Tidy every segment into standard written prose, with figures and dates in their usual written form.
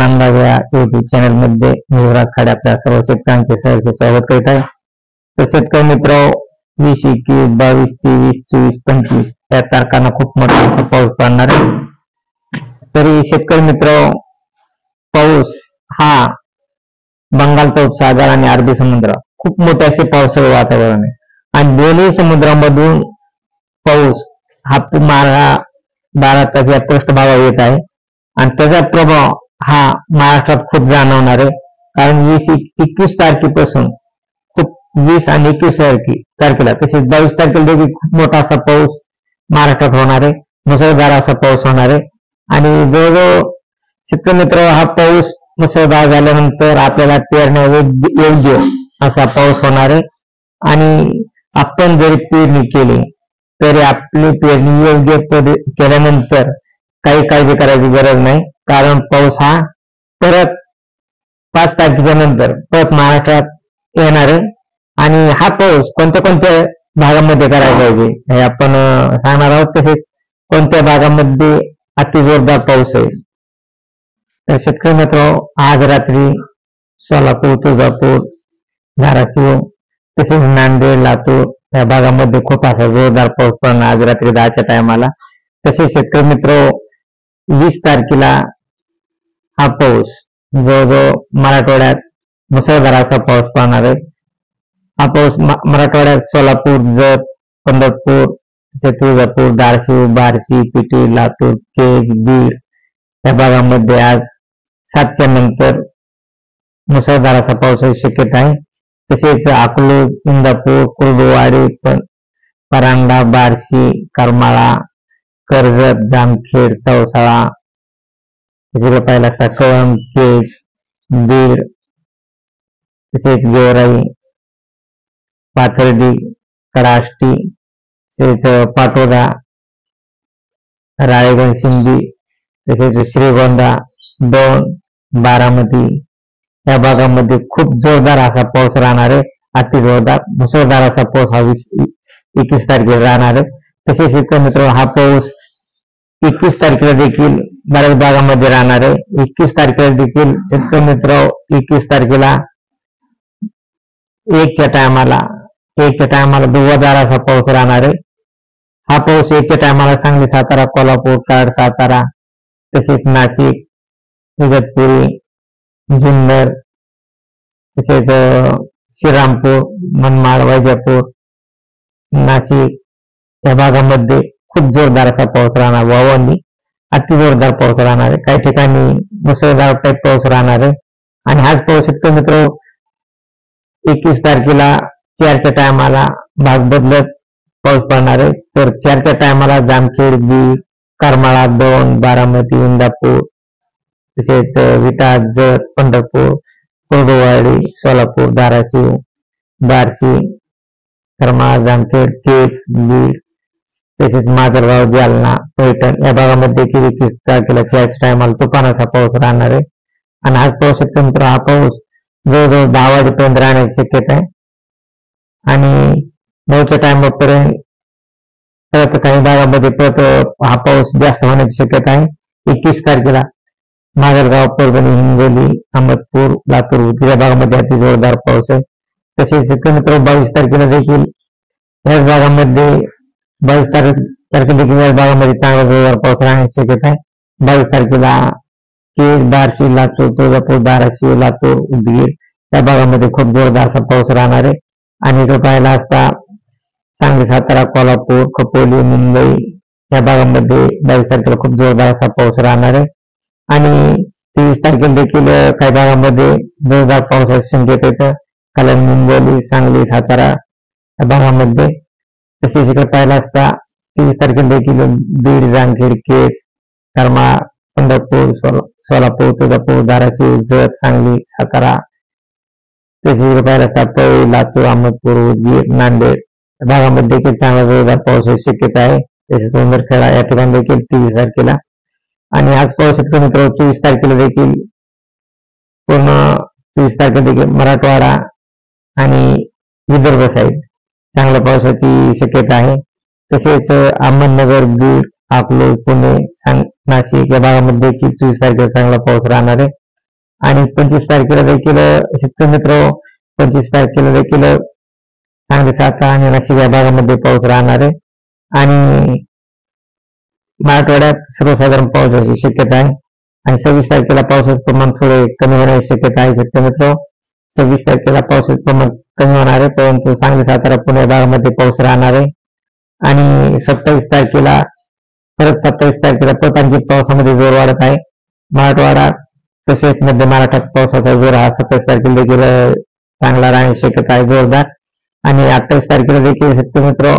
अंदाज या YouTube channel मध्ये मी युवराज खाडे आपल्या सर्व शेतकऱ्यांचे सहर्ष स्वागत करीत आहे। तर शेतकरी मित्र 20, 21, 22, 23, 24, 25 या तारखांना खूप मोठा पाऊस पडणार आहे। तरी शेतकरी मित्र पाऊस हा बंगालचा उपसागर आणि अरबी समुद्र खूप मोठे असे पावसाळे वातावरण आहे आणि दोन्ही समुद्रामधून पाऊस हा भारताच्या पृष्ठभागावर येत आहे आणि त्याचा प्रभाव हा महाराष्ट्रात खूप जाणवणार आहे। कारण 20-21 तारखेपासून खूप 20 आणि 21 तारखेला तसेच 22 तारखेला देखील खूप मोठा असा पाऊस महाराष्ट्रात होणार आहे, मुसळधार असा पाऊस होणार आहे। आणि जवळजवळ शेतकरी मित्र हा पाऊस मुसळधार झाल्यानंतर आपल्याला पेरण्या योग्य असा पाऊस होणार आहे आणि आपण जरी पेरणी केली तरी आपली पेरणी योग्य केल्यानंतर काही काळजी करायची गरज नाही, कारण पाऊस हा परत 5 तारखेच्या नंतर परत महाराष्ट्रात येणार आहे। आणि हा पाऊस कोणत्या कोणत्या भागामध्ये करायला पाहिजे हे आपण सांगणार आहोत, तसेच कोणत्या भागामध्ये अति जोरदार पाऊस आहे। तर शेतकरी मित्र आज रात्री सोलापूर, तुळजापूर, धाराशिव तसेच नांदेड, लातूर या भागामध्ये खूप असा जोरदार पाऊस पडणार आज रात्री 10च्या टायमाला। तसेच शेतकरी मित्र 20 तारखेला हा पाऊस जवळजवळ मराठवाड्यात मुसळधार असा पाऊस पडणार आहे। हा पाऊस मराठवाड्यात सोलापूर, जत, पंढरपूर, तुळजापूर, धाराशिव, बार्शी, पेठी, लातूर, केज, बीड या भागामध्ये आज 7च्या नंतर मुसळधार असा पावसाची शक्यता आहे। तसेच अकलूज, इंदापूर, कुर्डुवाडी, परांडा, बार्शी, करमाळा, कर्जत, जामखेड, चौसाळा, पाहिला असता कळंब, केज, बीड तसेच गेवराई, पाथर्डी, कडाष्टी तसेच पाटोदा, राळेगण, सिंधी तसेच श्रीगोंदा, दौंड, बारामती या भागामध्ये खूप जोरदार असा पाऊस राहणार आहे। अति जोरदार मुसळधार असा पाऊस हा 20-21 तारखेला राहणार आहे। तसेच शेतकरी मित्र हा पाऊस 21 तारखेला देखील बऱ्याच भागामध्ये राहणार आहे। 21 तारखेला देखील शेतकरी मित्र 21 तारखेला 1च्या टायमाला धुवाधार असा पाऊस राहणार आहे। हा पाऊस 1च्या टायमाला सांगली, सातारा, कोल्हापूर, कराड, सातारा तसेच नाशिक, इगतपुरी, जुन्नर तसेच श्रीरामपूर, मनमाड, वैजापूर, नाशिक या भागामध्ये खूप जोरदार असा पाऊस राहणार, वावंडी अति जोरदार पाऊस राहणार आहे। काही ठिकाणी मुसळधार टाईप पाऊस राहणार आहे आणि हाच पाऊस शेतकरी मित्र 21 तारखेला 4च्या टायमाला भाग बदलत पाऊस पडणार आहे। तर 4च्या टायमाला जामखेड, बीड, करमाळा, दौंड, बारामती, इंदापूर तसेच विटा, जत, पंढरपूर, कुर्डुवाडी, सोलापूर, धाराशिव, बार्शी, करमाळा, जामखेड, केज, बीड तसेच माजलगाव, जालना, पैठण या भागामध्ये 21 तारखेला 4च्या टायमाला तुफानाचा पाऊस राहणार आहे। आणि हाच पाऊस शेतकरी हा पाऊस जवळजवळ 10 वाजेपर्यंत राहण्याची शक्यता आहे आणि 9च्या टायमापर्यंत परत काही भागामध्ये परत हा पाऊस जास्त होण्याची शक्यता आहे। 21 तारखेला माजलगाव, परभणी, हिंगोली, अहमदपूर, लातूर या भागामध्ये अति जोरदार पाऊस आहे। तसेच शेतकरी मित्र 22 तारखेला देखील याच भागामध्ये 22 तारखेला देखील याच भागामध्ये चांगला जोरदार पाऊस राहण्याची शक्यता आहे। 22 तारखेला केज, बार्शी, लातूर, तुळजापूर, धाराशिव, लातूर, उदगीर या भागामध्ये खूप जोरदार असा पाऊस राहणार आहे। आणि इकडे पाहायला असता सांगली, सातारा, कोल्हापूर, खोपोली, मुंबई या भागामध्ये 22 तारखेला खूप जोरदार असा पाऊस राहणार आहे। आणि 23 तारखेला देखील काही भागामध्ये जोरदार पावसाची संकेत येतं, कल्याण, मुंबई, सांगली, सातारा या भागामध्ये। तसेच इकडे पाहायला असता 23 तारखेला देखील बीड, जामखेड, केज, करमाळा, पंढरपूर, सोलापूर, तुळजापूर, धाराशिव, जत, सांगली, सातारा तसेच इकडे पाहायला असता पवई, लातूर, अहमदपूर, उदगीर, नांदेड या भागामध्ये देखील चांगला जोरदार पावसाची शक्यता आहे। तसेच उंबरखेडा या ठिकाणी देखील 23 तारखेला। आणि आज पाऊस शेतकरी मित्र 24 तारखेला देखील पूर्ण 24 तारखेला देखील मराठवाडा आणि विदर्भ साईड चांगल्या पावसाची शक्यता आहे। तसेच अहमदनगर, बीड, अकलूज, पुणे, नाशिक या भागामध्ये देखील 24 तारखेला चांगला पाऊस राहणार आहे। आणि 25 तारखेला देखील शेतकरी मित्र 25 तारखेला देखील सांगली, सातारा आणि नाशिक या भागामध्ये पाऊस राहणार आहे आणि मराठवाड्यात सर्वसाधारण पावसाची शक्यता आहे आणि 26 तारखेला पावसाचं प्रमाण थोडे कमी होण्याची शक्यता आहे शेतकरी मित्र. 26 तारखेला पावसाचं प्रमाण कमी होणार आहे, परंतु सांगली, सातारा, पुणे भागामध्ये पाऊस राहणार आहे आणि 27 तारखेला परत आणखी पावसामध्ये जोर वाढत आहे. मराठवाडा तसेच मध्य महाराष्ट्रात पावसाचा जोर हा 27 तारखेला देखील चांगला राहण्याची शक्यता आहे जोरदार आणि 28 तारखेला देखील शेतकरी मित्र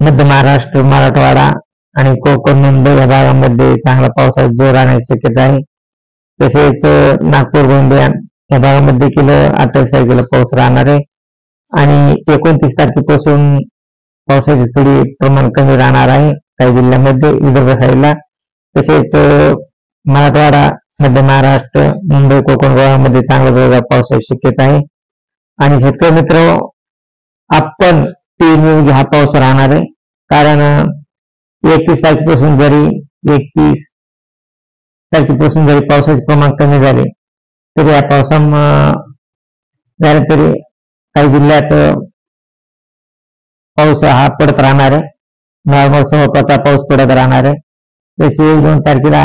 मध्य महाराष्ट्र, मराठवाडा आणि कोकण, मुंबई या भागामध्ये चांगला पावसाचा जोर राहण्याची शक्यता आहे. तसेच नागपूर, गोंदिया या भागामध्ये देखील 28 तारखेला पाऊस राहणार आहे आणि 29 तारखेपासून पावसाचे थोडी प्रमाण कमी राहणार आहे काही जिल्ह्यांमध्ये विदर्भ साईडला. तसेच मराठवाडा, मध्य महाराष्ट्र, मुंबई, कोकण भागामध्ये चांगला जोरदार पावसाची शक्यता आहे आणि शेतकरी मित्र आपण पेरणी हा पाऊस राहणार आहे कारण 31 तारखेपासून जरी पावसाचे प्रमाण कमी झाले तरी या झाले तरी काही जिल्ह्यात पाऊस हा पडत राहणार आहे. नॉर्मल स्वरूपाचा पाऊस पडत राहणार आहे. तसे 1-2 तारखेला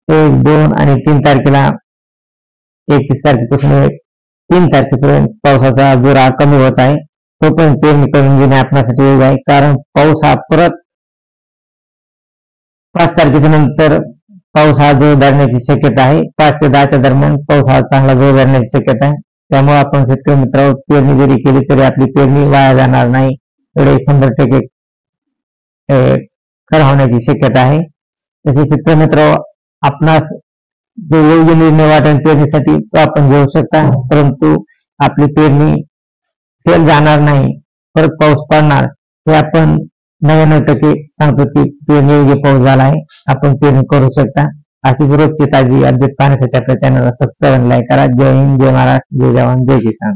1, 2 आणि 3 तारखेला 31 तारखेपासून 3 तारखेपर्यंत पावसाचा जोर हा कमी होत आहे. तोपर्यंत पेरणी करून घेणे आपल्यासाठी योग्य आहे कारण पाऊस हा परत 5 तारखेच्या नंतर पाऊस हा जोर धरण्याची शक्यता आहे. 5 ते 10च्या दरम्यान पाऊस हा चांगला जोर धरण्याची शक्यता आहे. त्यामुळे आपण शेतकरी मित्रांनो पेरणी जरी केली तरी आपली पेरणी वाया जाणार नाही, एवढे 100% खरं होण्याची शक्यता आहे. तसे शेतकरी मित्र आपणास जो योग्य निर्णय वाटेल पेरणीसाठी तो आपण घेऊ शकता, परंतु आपली पेरणी फेल जाणार नाही, परत पाऊस पडणार हे आपण 99% सांगतो की पेरणी योग्य पाऊस झाला आहे, आपण पेरणी करू शकता. अशीच रोजची ताजी अपडेट पाहण्यासाठी आपल्या चॅनलला सबस्क्राईब आणि लाईक करा. जय हिंद, जय महाराष्ट्र, जय जवान, जय किसान.